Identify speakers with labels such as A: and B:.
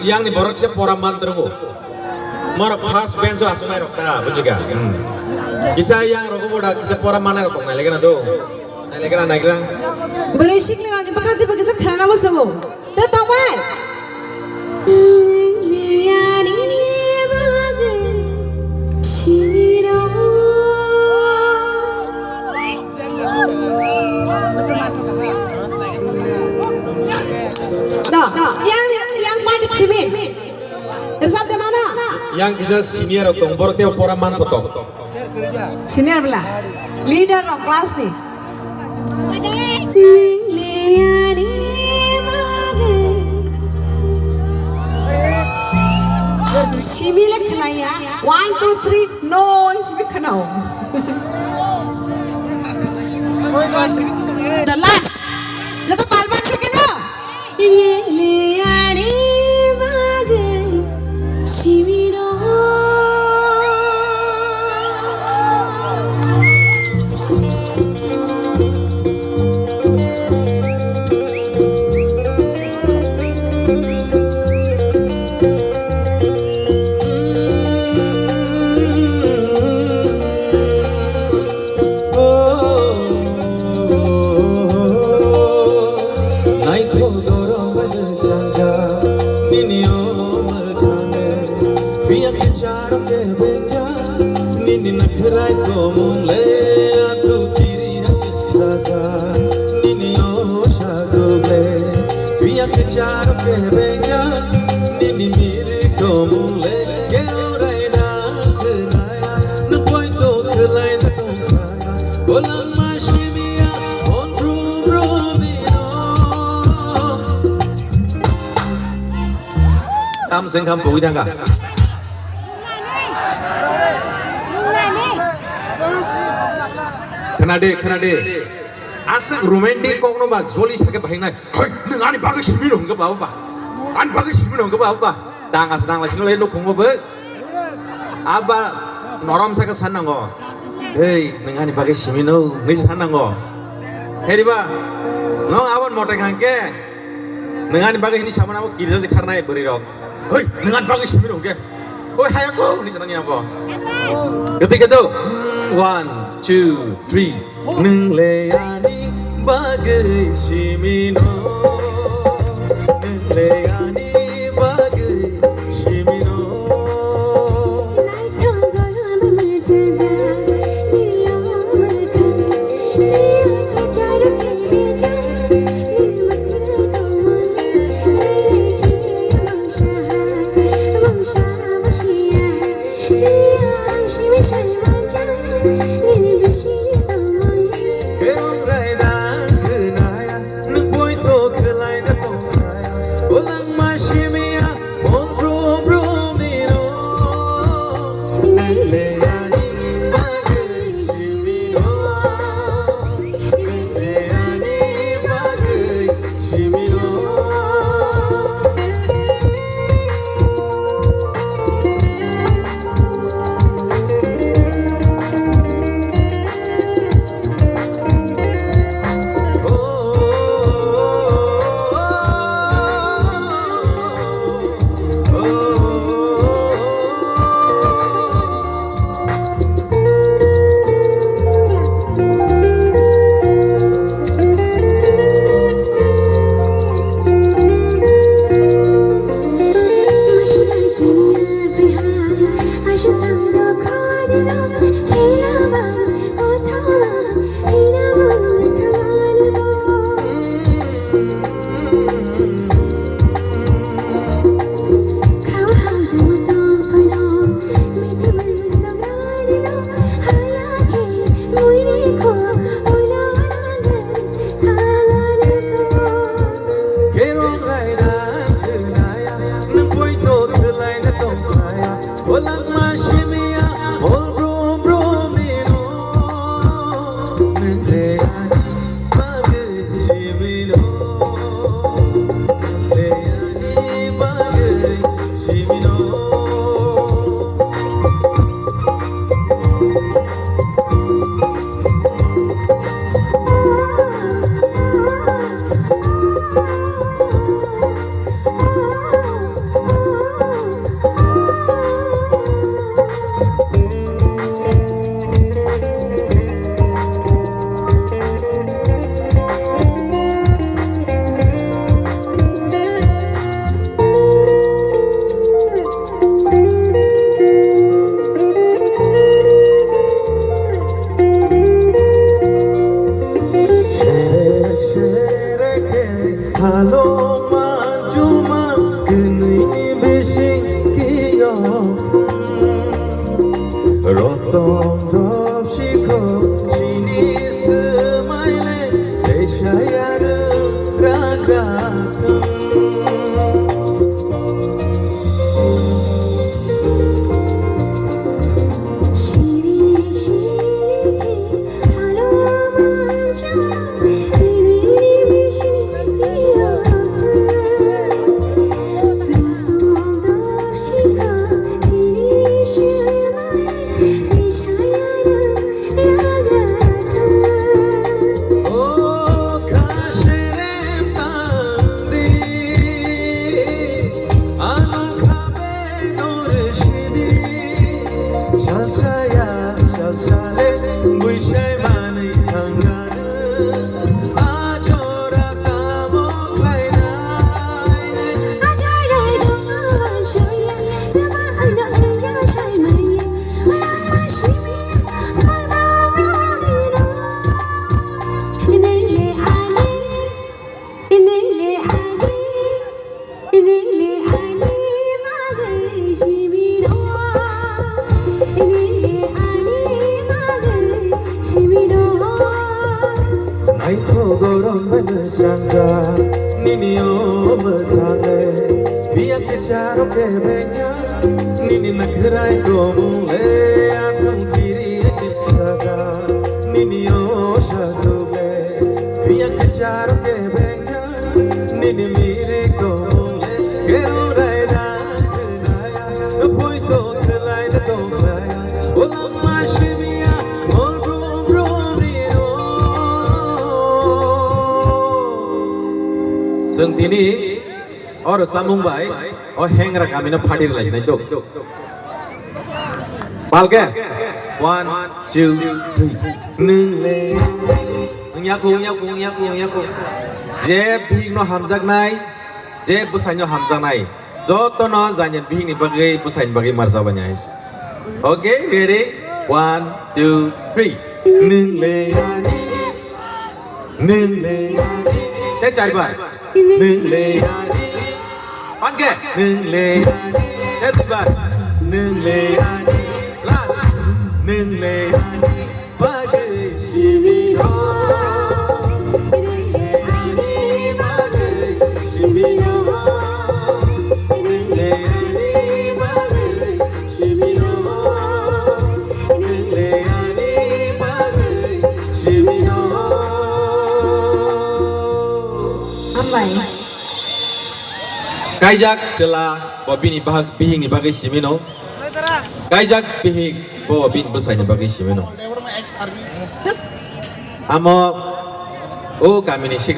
A: yang ni borak siapa orang mantrungu. Mara first bench asal mai rokta, bujiga. Kisah yang rokok bodak siapa orang mana rokok naik lagi na tu, naik lagi.
B: Berisik lewat di pekan tiba kisah kerana apa semua. Dah tahu mai. Yang mana sini? Resap di mana?
A: Yang kisah senior rokok, borak tiap orang mana rokok.
B: Senior belah. Leader of kelas nih. Simi lek ya. 1, 2, 3 no simi kenau. The last. Jatuh palman sekena. Simi no. Sengkam bui dah kah? Kena de. Asal romantik kau nombak, zoli sakit bahing naik. Hei, nengani bagai siminum ke bawah bah? An bagai siminum ke bawah bah? Dang asal lagi nolai lo konggo ber. Aba norom sakit sana ngo. Hei, nengani bagai siminum, ni sana ngo. Hei di bah, nong awan motor kangke. Nengani bagai ini sama nama kiri saja karena beri rok. Hei, dengan bagus minum ke? Oh, hai aku, ini senangnya apa? Ketika itu, 1, 2, 3, neng leani bagai simino, neng leani bagai simino. Ulang
A: Maito goron benjanga nini omatane biak kecharo ke benja nini nakrai komule atung diri saza nini oshadule biak kecharo ke benja nini mire komule kero raida naya poito khlai da tonglaya olam mashmiya mol bro जों दिनै और सामुंबाय और हेंग्रा गामिनो फाटी लायनाय दं बालगे 1 2 3 नोंले याकु जे बिनो हामजागनाय जे बुसाइनो हामजानाय जतन जानिन बिनि बागै बुसाइन बागै मारजाबाय ओके रेडी 1 2 3 नोंले ते चारबार नोंले पानके नोंले एतबार नोंले लास नोंले बागै सिबिनो बागै सिबिनो नोंले बागै सिबिनो नोंले बागै सिबिनो Kaijak celah bobini bahag bihing ni bagai simino. Kaijak bihing bobin besarnya bagai simino. Amo, oh kami ni